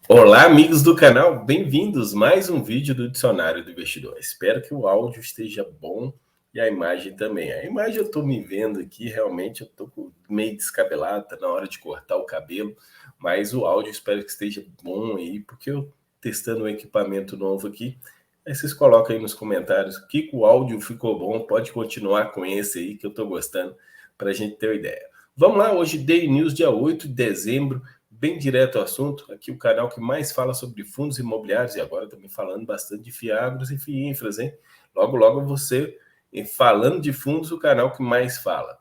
Olá, amigos do canal, bem-vindos a mais um vídeo do Dicionário do Investidor. Espero que o áudio esteja bom e a imagem também. A imagem eu estou me vendo aqui, realmente eu estou meio descabelado, tá na hora de cortar o cabelo, mas o áudio espero que esteja bom aí, porque eu testando um equipamento novo aqui. Aí vocês colocam aí nos comentários que o áudio ficou bom, pode continuar com esse aí que eu estou gostando, para a gente ter uma ideia. Vamos lá, hoje Day News, dia 8 de dezembro, bem direto ao assunto, aqui o canal que mais fala sobre fundos imobiliários, e agora também falando bastante de FIAGROS e FIINFRAS, hein? Logo, logo você, falando de fundos, o canal que mais fala.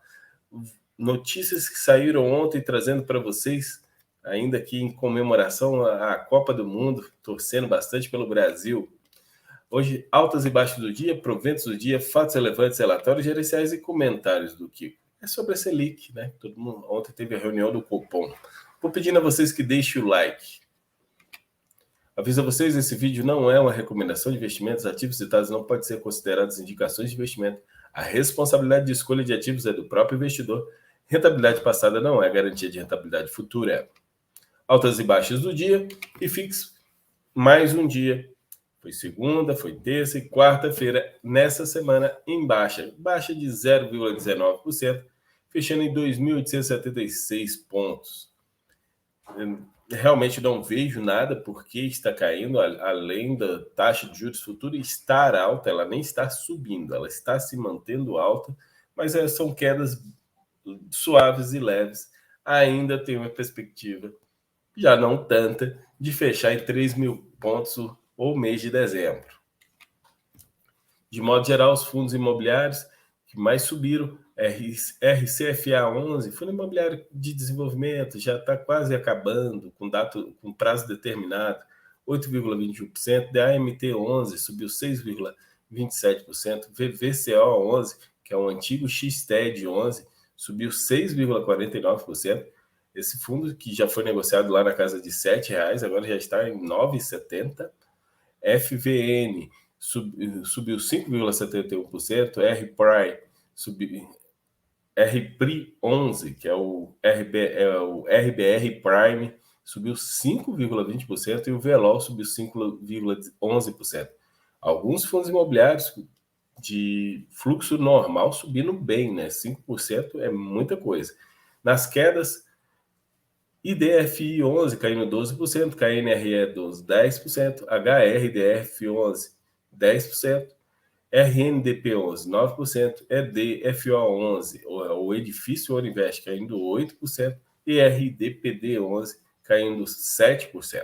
Notícias que saíram ontem, trazendo para vocês, ainda aqui em comemoração à Copa do Mundo, torcendo bastante pelo Brasil. Hoje, altas e baixas do dia, proventos do dia, fatos relevantes, relatórios gerenciais e comentários do Kiko. É sobre a Selic, né? Todo mundo, ontem teve a reunião do Copom. Vou pedindo a vocês que deixem o like. Aviso a vocês, esse vídeo não é uma recomendação de investimentos. Ativos citados não podem ser considerados indicações de investimento. A responsabilidade de escolha de ativos é do próprio investidor. Rentabilidade passada não é garantia de rentabilidade futura. Altas e baixas do dia e fixo mais um dia. Foi segunda, foi terça e quarta-feira, nessa semana em baixa. Baixa de 0,19%, fechando em 2.876 pontos. Realmente não vejo nada porque está caindo, além da taxa de juros futura estar alta, ela nem está subindo, ela está se mantendo alta, mas são quedas suaves e leves. Ainda tem uma perspectiva, já não tanta, de fechar em 3.000 pontos o mês de dezembro. De modo geral, os fundos imobiliários que mais subiram, RCFA 11, Fundo Imobiliário de Desenvolvimento, já está quase acabando, com prazo determinado, 8,21%, DAMT 11 subiu 6,27%, VVCO 11, que é o antigo XTED 11, subiu 6,49%. Esse fundo que já foi negociado lá na casa de R$ 7,00, agora já está em R$ 9,70%. FVN subiu 5,71%, RPRI 11, que é o RBR Prime, subiu 5,20% e o VELOL subiu 5,11%. Alguns fundos imobiliários de fluxo normal subindo bem, né? 5% é muita coisa. Nas quedas, IDFI 11 caindo 12%, KNRE 12, 10%, HRDF 11, 10%, RNDP 11, 9%, EDFO 11, o Edifício Orinvest caindo 8%, e RDPD 11 caindo 7%.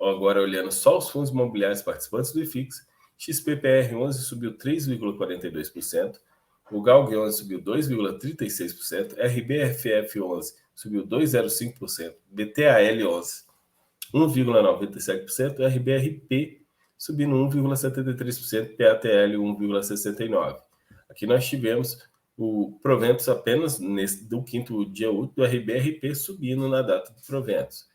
Agora, olhando só os fundos imobiliários participantes do IFIX, XPPR 11 subiu 3,42%, o GALG 11 subiu 2,36%, RBFF 11 subiu 2,05%, BTAL 11 1,97%, RBRP subindo 1,73%, PATL 1,69%. Aqui nós tivemos o proventos apenas do quinto dia útil do RBRP subindo na data de proventos.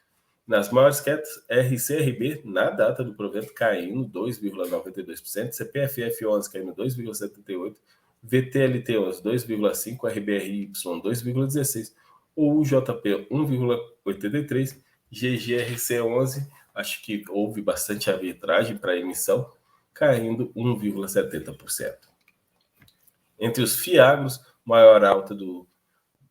Nas maiores quedas, RCRB, na data do provento, caindo 2,92%, CPFF 11 caindo 2,78%, VTLT 11 2,5%, RBRY 2,16%, o UJP 1,83%, GGRC 11, acho que houve bastante arbitragem para emissão, caindo 1,70%. Entre os FIAGROS, maior alta do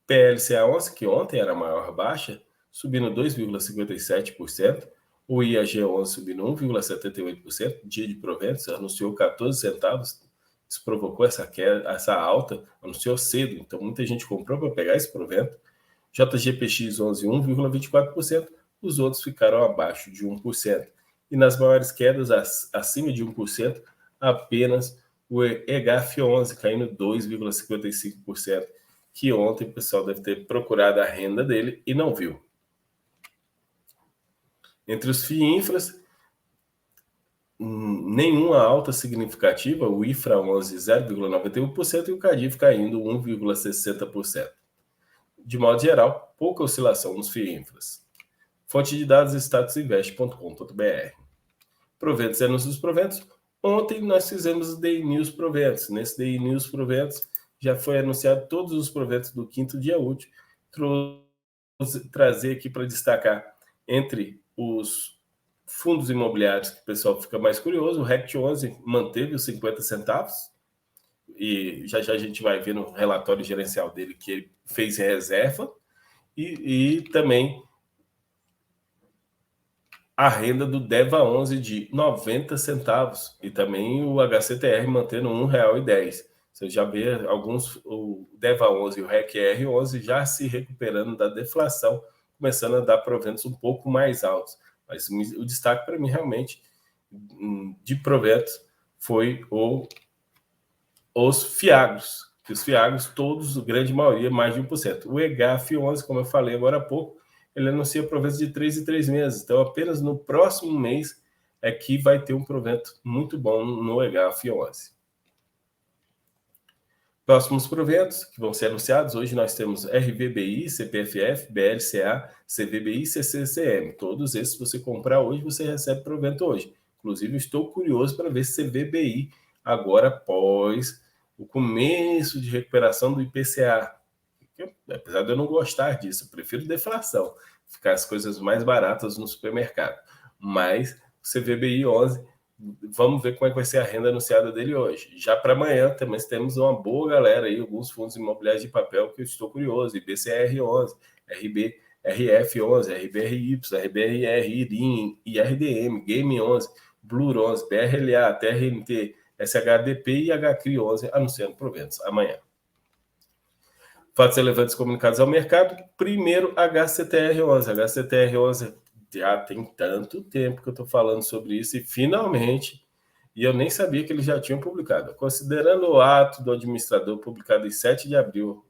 PLCA 11, que ontem era a maior baixa, subindo 2,57%, o IAG 11 subindo 1,78%, dia de proventos, anunciou 14 centavos, isso provocou essa queda, essa alta, anunciou cedo, então muita gente comprou para pegar esse provento. JGPX 11, 1,24%, os outros ficaram abaixo de 1%. E nas maiores quedas, acima de 1%, apenas o EGAF 11, caindo 2,55%, que ontem o pessoal deve ter procurado a renda dele e não viu. Entre os FIINFRAs, nenhuma alta significativa, o IFRA 11, 0,91% e o CADIF caindo 1,60%. De modo geral, pouca oscilação nos FIINFRAs. Fonte de dados statusinvest.com.br. Proventos e anúncios dos proventos. Ontem nós fizemos o Day News Proventos. Nesse Day News Proventos já foi anunciado todos os proventos do quinto dia útil. Trazer aqui para destacar Entre os fundos imobiliários, que o pessoal fica mais curioso, o RECT 11 manteve os 50 centavos, e já já a gente vai ver no relatório gerencial dele que ele fez reserva, e também a renda do DEVA 11 de 90 centavos, e também o HCTR mantendo R$ 1,10. Você já vê alguns, o DEVA 11 e o RECR 11 já se recuperando da deflação, começando a dar proventos um pouco mais altos. Mas o destaque para mim, realmente, de proventos, foi os FIAGROS, que os FIAGROS, todos, a grande maioria, mais de 1%. O EGAF 11, como eu falei agora há pouco, ele anuncia proventos de 3 em 3 meses. Então, apenas no próximo mês é que vai ter um provento muito bom no EGAF 11. Próximos proventos que vão ser anunciados, hoje nós temos RVBI, CPFF, BLCA, CVBI e CCCM. Todos esses, se você comprar hoje, você recebe provento hoje. Inclusive, estou curioso para ver CVBI agora após o começo de recuperação do IPCA. Apesar de eu não gostar disso, eu prefiro deflação, ficar as coisas mais baratas no supermercado. Mas o CVBI 11, vamos ver como é que vai ser a renda anunciada dele hoje. Já para amanhã também temos uma boa galera aí, alguns fundos imobiliários de papel que eu estou curioso, IBCR 11, RF 11, RBRY, RBRR, IRIM, IRDM, Game 11, Blur 11, BRLA, TRNT, SHDP e HCRI 11 anunciando proventos amanhã. Fatos relevantes comunicados ao mercado. Primeiro, HCTR 11. HCTR 11 já tem tanto tempo que eu estou falando sobre isso e finalmente, e eu nem sabia que eles já tinham publicado. Considerando o ato do administrador publicado em 7 de abril,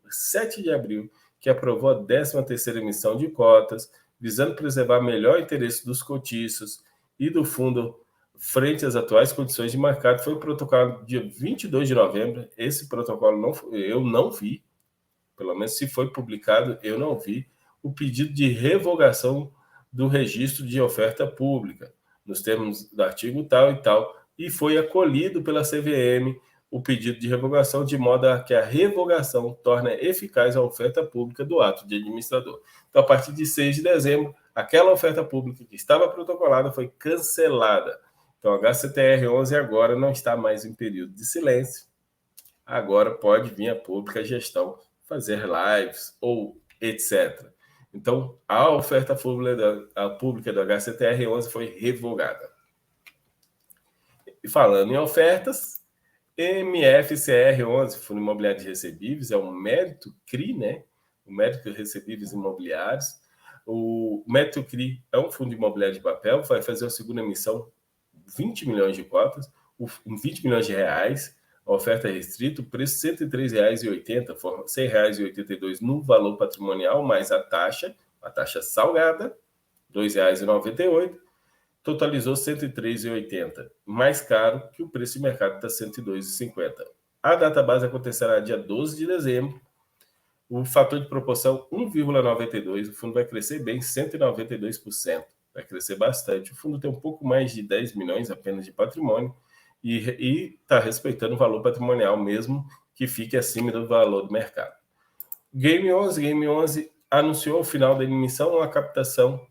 que aprovou a 13ª emissão de cotas, visando preservar melhor o interesse dos cotistas e do fundo frente às atuais condições de mercado, foi protocolado dia 22 de novembro. Esse protocolo eu não vi, pelo menos se foi publicado, eu não vi, o pedido de revogação do registro de oferta pública, nos termos do artigo tal e tal, e foi acolhido pela CVM o pedido de revogação, de modo a que a revogação torne eficaz a oferta pública do ato de administrador. Então, a partir de 6 de dezembro, aquela oferta pública que estava protocolada foi cancelada. Então, a HCTR 11 agora não está mais em período de silêncio, agora pode vir a pública gestão fazer lives ou etc. Então, a oferta pública do HCTR 11 foi revogada. E falando em ofertas, MFCR 11, Fundo Imobiliário de Recebíveis, é um mérito CRI, né? O mérito de recebíveis imobiliários. O mérito CRI é um fundo imobiliário de papel, vai fazer a segunda emissão, 20 milhões de cotas, 20 milhões de reais, a oferta é restrita, o preço R$ 103,80, R$ 100,82 no valor patrimonial, mais a taxa salgada, R$ 2,98, totalizou R$ 103,80, mais caro que o preço de mercado está R$ 102,50. A data base acontecerá dia 12 de dezembro, o fator de proporção 1,92, o fundo vai crescer bem, 192%, vai crescer bastante. O fundo tem um pouco mais de 10 milhões apenas de patrimônio, e está respeitando o valor patrimonial mesmo que fique acima do valor do mercado. Game 11 anunciou ao final da emissão uma captação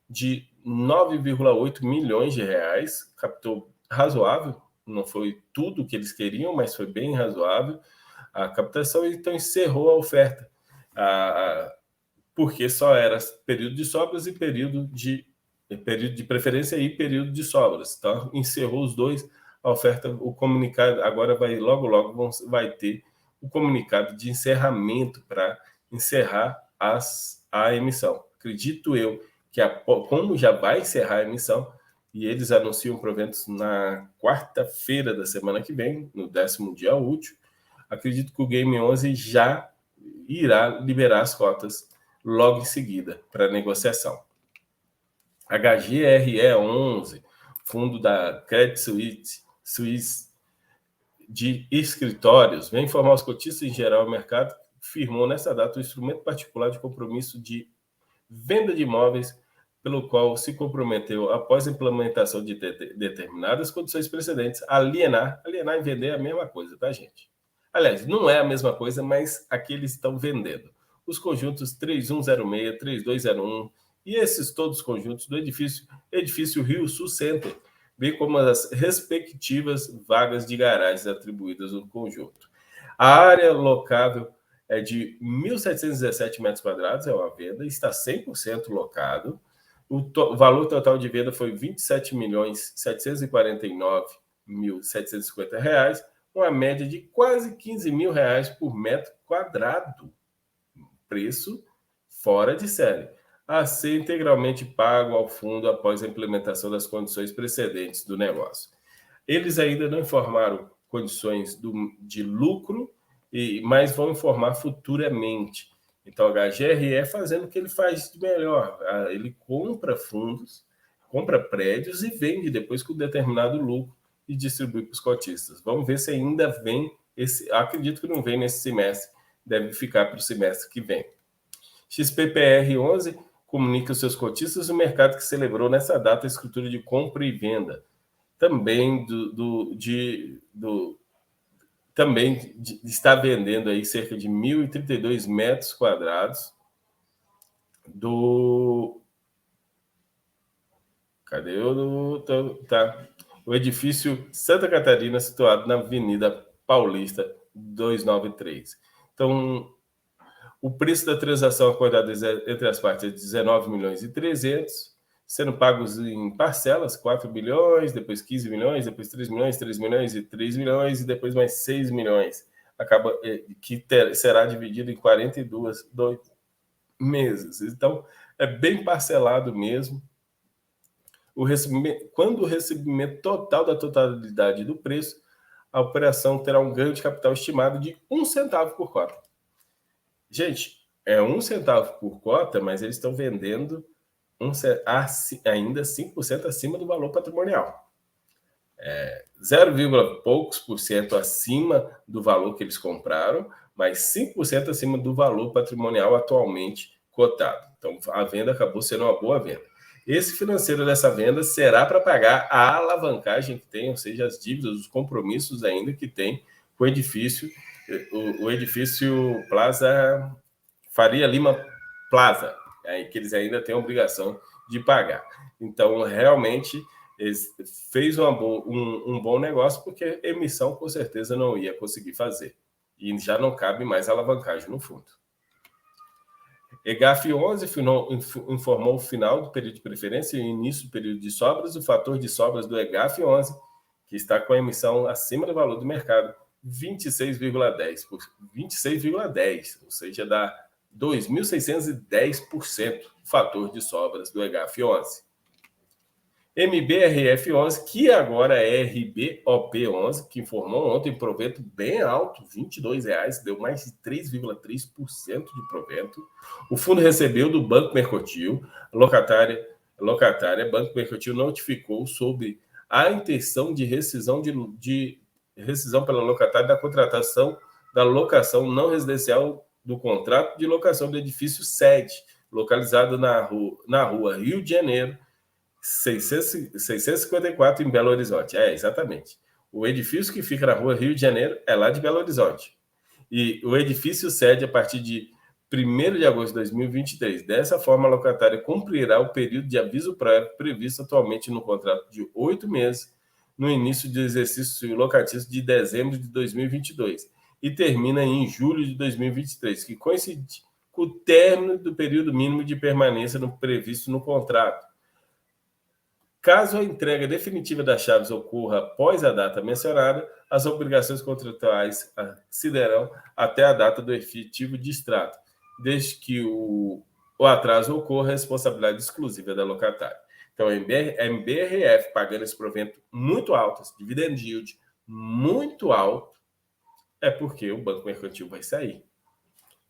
de 9,8 milhões de reais, captou razoável, não foi tudo que eles queriam, mas foi bem razoável a captação, então encerrou a oferta, porque só era período de sobras e período de preferência e período de sobras, então encerrou os dois. A oferta, o comunicado, agora logo vai ter o comunicado de encerramento para encerrar a emissão. Acredito eu que como já vai encerrar a emissão, e eles anunciam proventos na quarta-feira da semana que vem, no 10º dia útil, acredito que o Game 11 já irá liberar as cotas logo em seguida para negociação. HGRE 11, fundo da Credit Suisse de escritórios, vem informar os cotistas em geral o mercado, firmou nessa data o instrumento particular de compromisso de venda de imóveis, pelo qual se comprometeu, após a implementação de determinadas condições precedentes, alienar e vender é a mesma coisa, tá, gente? Aliás, não é a mesma coisa, mas aqui eles estão vendendo. Os conjuntos 3106, 3201 e esses todos conjuntos do edifício Rio Sul Center, bem como as respectivas vagas de garagens atribuídas no conjunto. A área locável é de 1.717 metros quadrados, é uma venda, está 100% locado. O valor total de venda foi R$ 27.749.750, uma média de quase R$ 15 mil por metro quadrado. Preço fora de série, a ser integralmente pago ao fundo após a implementação das condições precedentes do negócio. Eles ainda não informaram condições de lucro, mas vão informar futuramente. Então, a HGRE fazendo o que ele faz de melhor. Ele compra fundos, compra prédios e vende depois com determinado lucro e distribui para os cotistas. Vamos ver se ainda vem esse. Acredito que não vem nesse semestre, deve ficar para o semestre que vem. XPPR 11 comunica aos seus cotistas o mercado que celebrou nessa data a escritura de compra e venda. Também está vendendo aí cerca de 1.032 metros quadrados o edifício Santa Catarina, situado na Avenida Paulista 293. Então, o preço da transação acordada entre as partes é de 19.300.000, sendo pagos em parcelas, 4 milhões, depois 15 milhões, depois 3 milhões, 3 milhões e 3 milhões, e depois mais 6 milhões. Será dividido em 42 meses. Então, é bem parcelado mesmo. Quando o recebimento total da totalidade do preço, a operação terá um ganho de capital estimado de 1 centavo por cota. Gente, é 1 centavo por cota, mas eles estão vendendo ainda 5% acima do valor patrimonial. 0, poucos por cento acima do valor que eles compraram, mas 5% acima do valor patrimonial atualmente cotado. Então, a venda acabou sendo uma boa venda. Esse financeiro dessa venda será para pagar a alavancagem que tem, ou seja, as dívidas, os compromissos ainda que tem com o edifício Plaza Faria Lima Plaza, que eles ainda têm a obrigação de pagar. Então, realmente, fez um bom negócio, porque emissão, com certeza, não ia conseguir fazer. E já não cabe mais alavancagem no fundo. EGAF 11 informou o final do período de preferência e o início do período de sobras. O fator de sobras do EGAF 11, que está com a emissão acima do valor do mercado, 26,10, ou seja, dá 2.610% o fator de sobras do EGAF 11. MBRF 11, que agora é RBOP 11, que informou ontem provento bem alto, R$ 22,00, deu mais de 3,3% de provento. O fundo recebeu do Banco Mercantil, locatária Banco Mercantil notificou sobre a intenção de rescisão pela locatária da contratação da locação não residencial do contrato de locação do edifício sede, localizado na rua Rio de Janeiro, 654, em Belo Horizonte. Exatamente. O edifício que fica na rua Rio de Janeiro é lá de Belo Horizonte. E o edifício cede a partir de 1º de agosto de 2023. Dessa forma, a locatária cumprirá o período de aviso prévio previsto atualmente no contrato de 8 meses, no início do exercício locatício de dezembro de 2022 e termina em julho de 2023, que coincide com o término do período mínimo de permanência previsto no contrato. Caso a entrega definitiva das chaves ocorra após a data mencionada, as obrigações contratuais se darão até a data do efetivo distrato, desde que o atraso ocorra, a responsabilidade exclusiva da locatária. Então, a MBRF pagando esse provento muito alto, esse dividend yield muito alto, é porque o Banco Mercantil vai sair.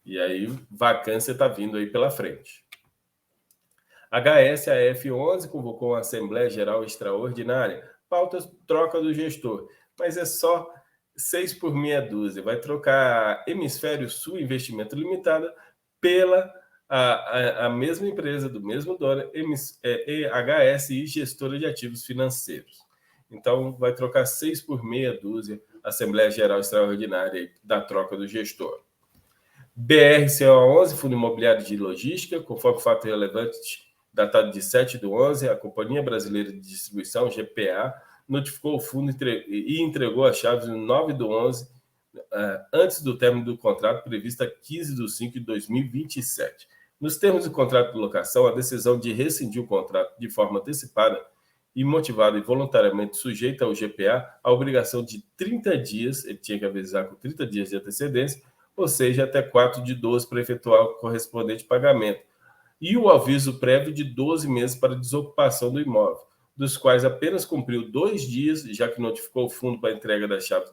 E aí, vacância está vindo aí pela frente. HSAF 11 convocou uma Assembleia Geral Extraordinária, pautas troca do gestor, mas é só 6 por meia dúzia. Vai trocar Hemisfério Sul Investimento Limitada pela a mesma empresa, do mesmo dono, HSI Gestora de Ativos Financeiros. Então, vai trocar 6 por meia dúzia, Assembleia Geral Extraordinária da troca do gestor. BRCO 11, Fundo Imobiliário de Logística, conforme fato relevante datado de 7/11, a Companhia Brasileira de Distribuição, GPA, notificou o fundo e entregou as chaves no 9/11, antes do término do contrato previsto a 15/5/2027. Nos termos do contrato de locação, a decisão de rescindir o contrato de forma antecipada e motivada e voluntariamente sujeita ao GPA a obrigação de 30 dias, ele tinha que avisar com 30 dias de antecedência, ou seja, até 4/12 para efetuar o correspondente pagamento, e o aviso prévio de 12 meses para desocupação do imóvel, dos quais apenas cumpriu 2 dias, já que notificou o fundo para a entrega das chaves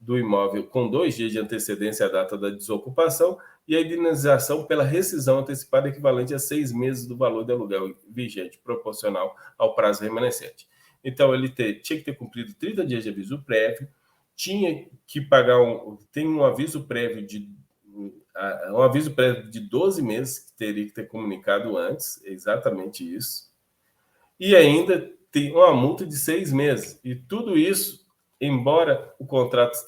do imóvel com 2 dias de antecedência à data da desocupação, e a indenização pela rescisão antecipada equivalente a 6 meses do valor de aluguel vigente, proporcional ao prazo remanescente. Então, ele tinha que ter cumprido 30 dias de aviso prévio, tinha que pagar tem um aviso prévio de 12 meses, que teria que ter comunicado antes, exatamente isso, e ainda tem uma multa de 6 meses. E tudo isso, embora o contrato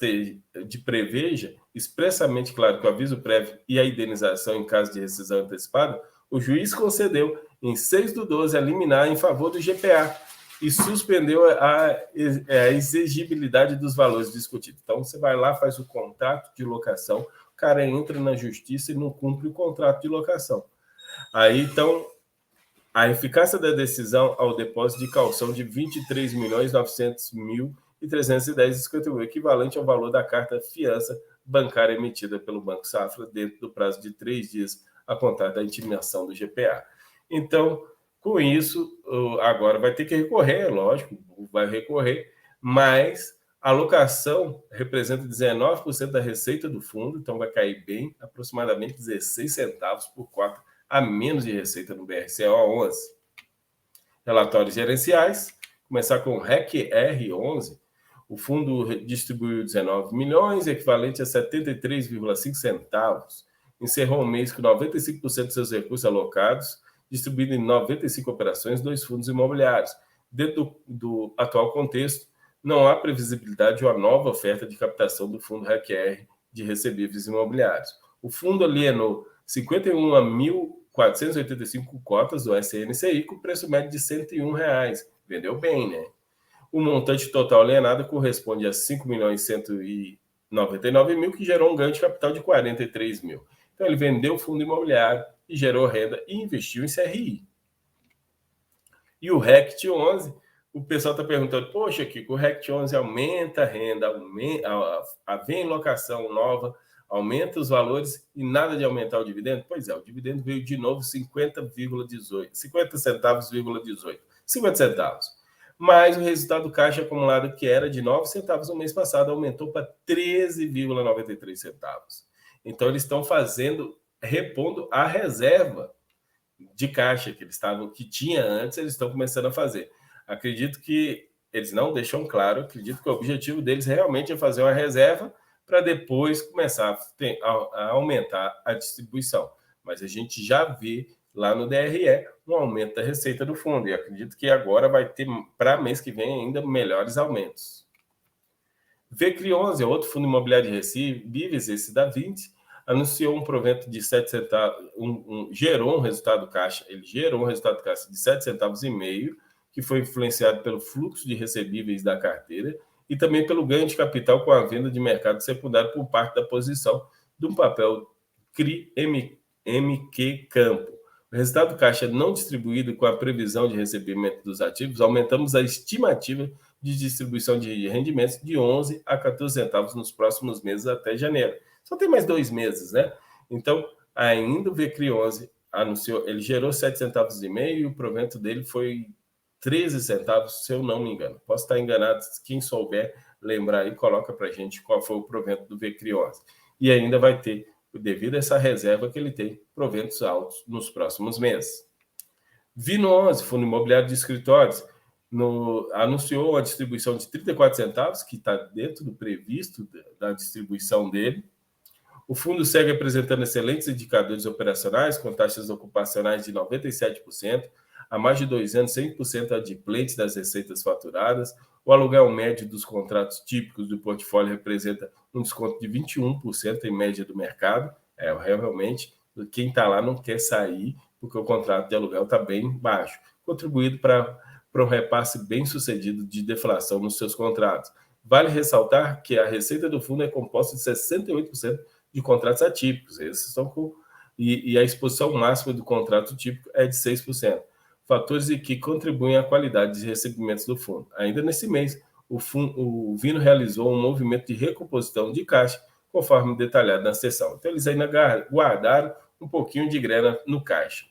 preveja expressamente claro que o aviso prévio e a indenização em caso de rescisão antecipada, o juiz concedeu em 6/12 a liminar em favor do GPA e suspendeu a exigibilidade dos valores discutidos. Então, você vai lá, faz o contrato de locação, o cara entra na justiça e não cumpre o contrato de locação. Aí, então, a eficácia da decisão ao depósito de calção de R$ 23.900.310,51, equivalente ao valor da carta fiança bancária emitida pelo Banco Safra dentro do prazo de 3 dias a contar da intimação do GPA. Então, com isso, agora vai ter que recorrer, lógico, vai recorrer, mas a locação representa 19% da receita do fundo, então vai cair bem, aproximadamente 16 centavos por cota a menos de receita no BRCO 11. Relatórios gerenciais, começar com o REC R11, o fundo distribuiu 19 milhões, equivalente a 73,5 centavos. Encerrou o mês com 95% de seus recursos alocados, distribuído em 95 operações, 2 fundos imobiliários. Dentro do atual contexto, não há previsibilidade de uma nova oferta de captação do fundo REC-R de recebíveis imobiliários. O fundo alienou 51.485 cotas do SNCI com preço médio de R$ 101. Vendeu bem, né? O montante total alienado corresponde a 5.199.000, que gerou um ganho de capital de 43 mil. Então, ele vendeu o fundo imobiliário e gerou renda e investiu em CRI. E o RECT 11, o pessoal está perguntando, poxa, Kiko, o RECT 11 aumenta a renda, vem locação nova, aumenta os valores e nada de aumentar o dividendo? Pois é, o dividendo veio de novo 50 centavos. Mas o resultado do caixa acumulado, que era de 9 centavos no mês passado, aumentou para 13,93 centavos. Então, eles estão repondo a reserva de caixa que tinha antes, eles estão começando a fazer. Acredito que eles não deixam claro, acredito que o objetivo deles realmente é fazer uma reserva para depois começar a aumentar a distribuição. Mas a gente já vê lá no DRE um aumento da receita do fundo, e acredito que agora vai ter, para mês que vem, ainda melhores aumentos. VCRI 11 é outro fundo imobiliário de recebíveis, esse da 20, anunciou um provento de 7 centavos, gerou um resultado caixa, ele gerou um resultado caixa de 7 centavos e meio, que foi influenciado pelo fluxo de recebíveis da carteira e também pelo ganho de capital com a venda de mercado secundário por parte da posição de um papel CRI MQ Campo. O resultado caixa não distribuído com a previsão de recebimento dos ativos, aumentamos a estimativa de distribuição de rendimentos de 11 a 14 centavos nos próximos meses até janeiro. Só tem mais 2 meses, né? Então, ainda o VCRI 11 anunciou, ele gerou 7 centavos e meio e o provento dele foi 13 centavos, se eu não me engano. Posso estar enganado, quem souber lembrar aí, coloca para a gente qual foi o provento do VCRI 11. E ainda vai ter, devido a essa reserva que ele tem, proventos altos nos próximos meses. Vino 11, Fundo Imobiliário de Escritórios, anunciou a distribuição de 34 centavos, que está dentro do previsto da distribuição dele. O fundo segue apresentando excelentes indicadores operacionais, com taxas ocupacionais de 97%, há mais de 2 anos, 100% adimplentes das receitas faturadas. O aluguel médio dos contratos típicos do portfólio representa um desconto de 21% em média do mercado. Realmente, quem está lá não quer sair, porque o contrato de aluguel está bem baixo, contribuído para um repasse bem sucedido de deflação nos seus contratos. Vale ressaltar que a receita do fundo é composta de 68% de contratos atípicos, esses estão e a exposição máxima do contrato típico é de 6%. Fatores que contribuem à qualidade de recebimentos do fundo. Ainda nesse mês, o Vino realizou um movimento de recomposição de caixa, conforme detalhado na sessão. Então, eles ainda guardaram um pouquinho de grana no caixa,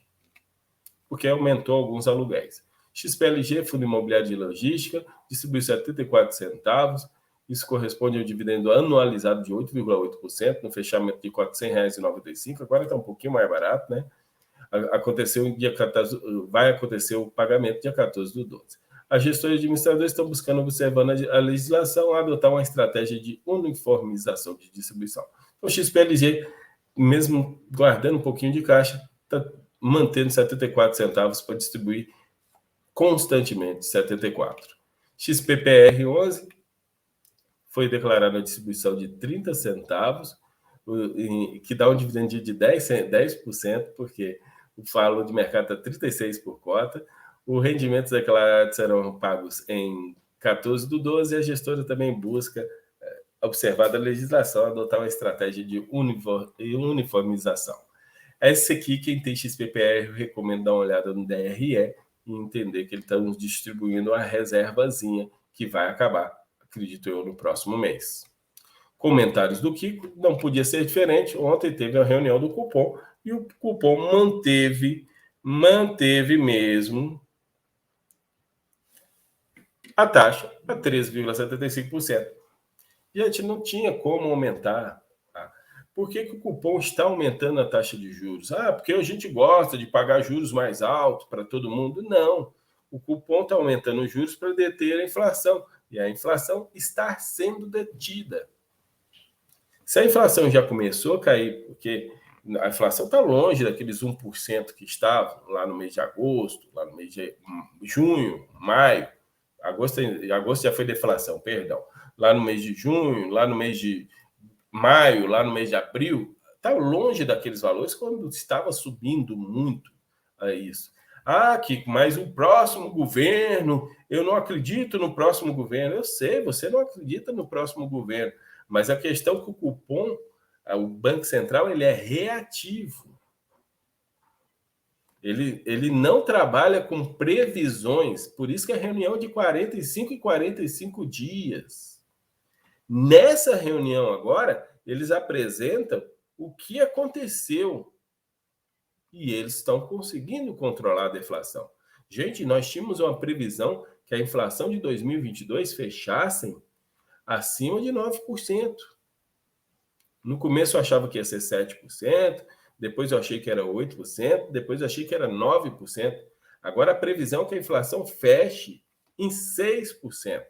porque aumentou alguns aluguéis. XPLG, Fundo Imobiliário de Logística, distribuiu 74 centavos, isso corresponde ao dividendo anualizado de 8,8%, no fechamento de R$ 400,95, agora está um pouquinho mais barato, né? Vai acontecer o pagamento dia 14/12. As gestoras administradoras estão buscando, observando a legislação, a adotar uma estratégia de uniformização de distribuição. Então, o XPLG, mesmo guardando um pouquinho de caixa, está mantendo 74 centavos para distribuir constantemente 74. XPPR11 foi declarada a distribuição de 30 centavos, que dá um dividendo de 10%, porque o valor de mercado está 36 por cota. Os rendimentos declarados serão pagos em 14/12 e a gestora também busca, observada a legislação, adotar uma estratégia de uniformização. Esse aqui, quem tem XPPR, eu recomendo dar uma olhada no DRE e entender que ele está nos distribuindo uma reservazinha que vai acabar, acredito eu, no próximo mês. Comentários do Kiko, não podia ser diferente. Ontem teve a reunião do cupom e o cupom manteve mesmo a taxa a 13,75%. Gente, não tinha como aumentar. Por que o cupom está aumentando a taxa de juros? Porque a gente gosta de pagar juros mais altos para todo mundo. Não. O cupom está aumentando os juros para deter a inflação. E a inflação está sendo detida. Se a inflação já começou a cair, porque a inflação está longe daqueles 1% que estavam lá no mês de agosto, lá no mês de junho, maio. Agosto já foi deflação, perdão. Lá no mês de junho, lá no mês de maio, lá no mês de abril, está longe daqueles valores quando estava subindo muito a isso. Kiko, mas o próximo governo, eu não acredito no próximo governo. Eu sei, você não acredita no próximo governo, mas a questão é que o cupom, o Banco Central, ele é reativo. Ele não trabalha com previsões, por isso que a reunião é de 45 e 45 dias. Nessa reunião agora, eles apresentam o que aconteceu e eles estão conseguindo controlar a deflação. Gente, nós tínhamos uma previsão que a inflação de 2022 fechasse acima de 9%. No começo eu achava que ia ser 7%, depois eu achei que era 8%, depois eu achei que era 9%. Agora a previsão é que a inflação feche em 6%.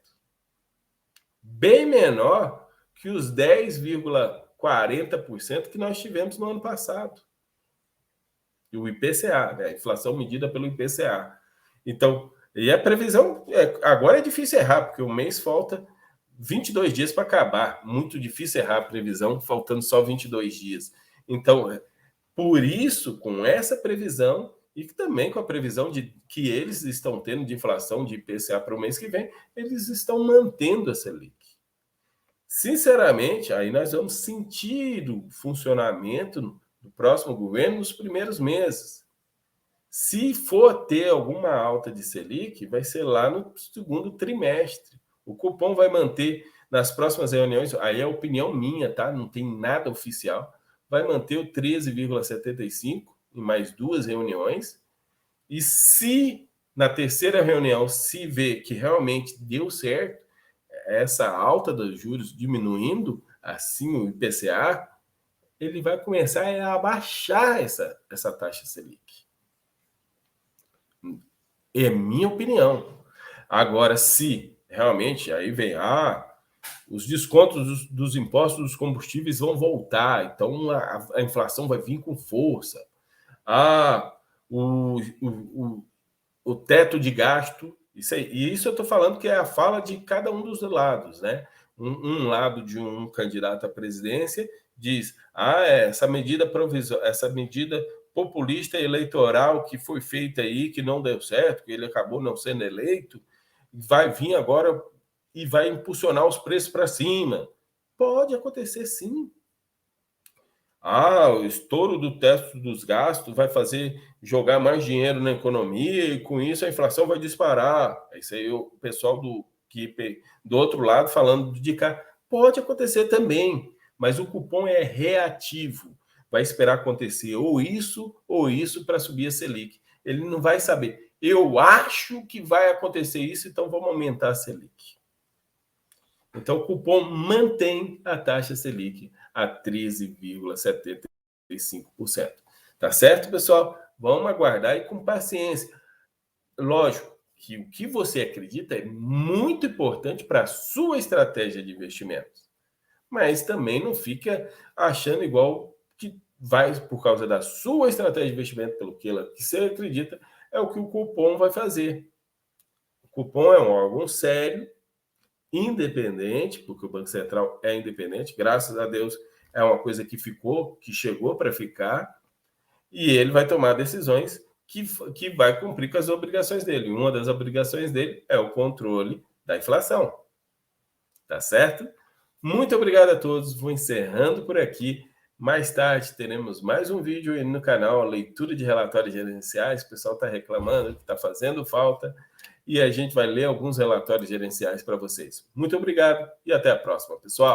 Bem menor que os 10,40% que nós tivemos no ano passado. E o IPCA, né? A inflação medida pelo IPCA. Então, e a previsão, agora é difícil errar, porque o mês falta 22 dias para acabar. Muito difícil errar a previsão, faltando só 22 dias. Então, por isso, com essa previsão, e também com a previsão que eles estão tendo de inflação de IPCA para o mês que vem, eles estão mantendo a Selic. Sinceramente, aí nós vamos sentir o funcionamento do próximo governo nos primeiros meses. Se for ter alguma alta de Selic, vai ser lá no segundo trimestre. O cupom vai manter nas próximas reuniões, aí é opinião minha, tá? Não tem nada oficial. Vai manter o 13,75 em mais 2 reuniões. E se na terceira reunião se vê que realmente deu certo, essa alta dos juros diminuindo, assim o IPCA, ele vai começar a abaixar essa taxa Selic. É minha opinião. Agora, se realmente aí vem, os descontos dos impostos dos combustíveis vão voltar, então a inflação vai vir com força. O teto de gasto, isso eu estou falando que é a fala de cada um dos lados, né? Um lado de um candidato à presidência diz, essa medida populista eleitoral que foi feita aí, que não deu certo, que ele acabou não sendo eleito, vai vir agora e vai impulsionar os preços para cima. Pode acontecer sim. O estouro do teto dos gastos vai fazer jogar mais dinheiro na economia e com isso a inflação vai disparar. Isso aí o pessoal do outro lado falando de cá. Pode acontecer também, mas o cupom é reativo. Vai esperar acontecer ou isso para subir a Selic. Ele não vai saber. Eu acho que vai acontecer isso, então vamos aumentar a Selic. Então, o cupom mantém a taxa Selic a 13,75%. Tá certo, pessoal? Vamos aguardar e com paciência. Lógico que o que você acredita é muito importante para a sua estratégia de investimentos. Mas também não fica achando igual que vai, por causa da sua estratégia de investimento, pelo que você acredita, é o que o cupom vai fazer. O cupom é um órgão sério, independente, porque o Banco Central é independente, graças a Deus é uma coisa que chegou para ficar, e ele vai tomar decisões que vai cumprir com as obrigações dele. Uma das obrigações dele é o controle da inflação. Tá certo? Muito obrigado a todos, vou encerrando por aqui. Mais tarde teremos mais um vídeo aí no canal, a leitura de relatórios gerenciais. O pessoal está reclamando que está fazendo falta e a gente vai ler alguns relatórios gerenciais para vocês. Muito obrigado e até a próxima, pessoal.